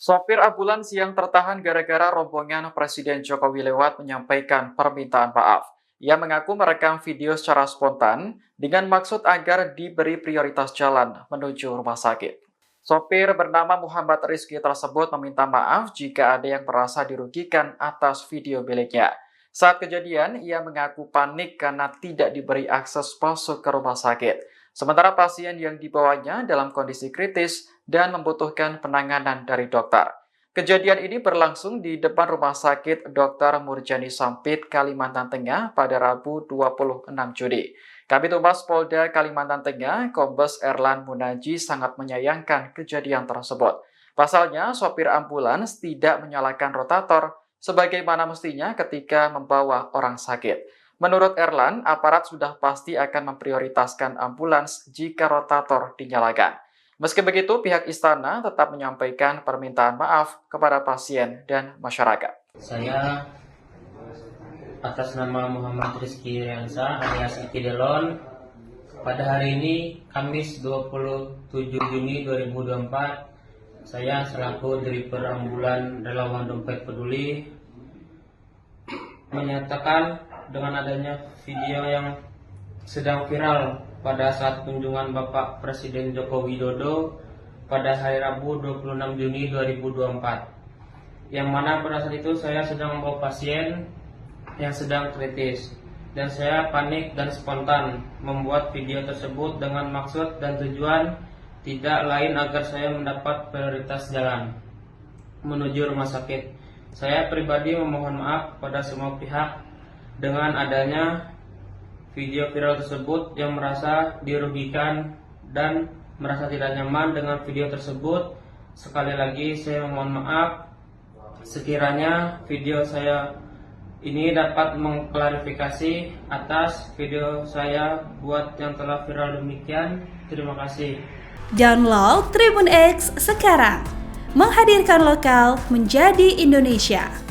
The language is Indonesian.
Sopir ambulans yang tertahan gara-gara rombongan Presiden Jokowi lewat menyampaikan permintaan maaf. Ia mengaku merekam video secara spontan dengan maksud agar diberi prioritas jalan menuju rumah sakit. Sopir bernama Muhammad Rizky tersebut meminta maaf jika ada yang merasa dirugikan atas video miliknya. Saat kejadian, ia mengaku panik karena tidak diberi akses masuk ke rumah sakit. Sementara pasien yang dibawanya dalam kondisi kritis dan membutuhkan penanganan dari dokter. Kejadian ini berlangsung di depan Rumah Sakit Dr. Murjani Sampit, Kalimantan Tengah pada Rabu 26 Juni. Kabid Humas Polda Kalimantan Tengah, Kombes Erlan Munaji sangat menyayangkan kejadian tersebut. Pasalnya, sopir ambulans tidak menyalakan rotator sebagaimana mestinya ketika membawa orang sakit. Menurut Erlan, aparat sudah pasti akan memprioritaskan ambulans jika rotator dinyalakan. Meski begitu, pihak istana tetap menyampaikan permintaan maaf kepada pasien dan masyarakat. Saya atas nama Muhammad Rizky Riansa alias Iki Delon, pada hari ini Kamis 27 Juni 2024, saya selaku driver ambulan relawan Dompet Peduli menyatakan dengan adanya video yang sedang viral pada saat kunjungan Bapak Presiden Joko Widodo pada hari Rabu 26 Juni 2024, yang mana pada saat itu saya sedang membawa pasien yang sedang kritis dan saya panik dan spontan membuat video tersebut dengan maksud dan tujuan tidak lain agar saya mendapat prioritas jalan menuju rumah sakit. Saya pribadi memohon maaf pada semua pihak dengan adanya video viral tersebut yang merasa dirugikan dan merasa tidak nyaman dengan video tersebut. Sekali lagi saya memohon maaf sekiranya video saya ini dapat mengklarifikasi atas video saya buat yang telah viral demikian. Terima kasih. Download Tribun X sekarang, menghadirkan lokal menjadi Indonesia.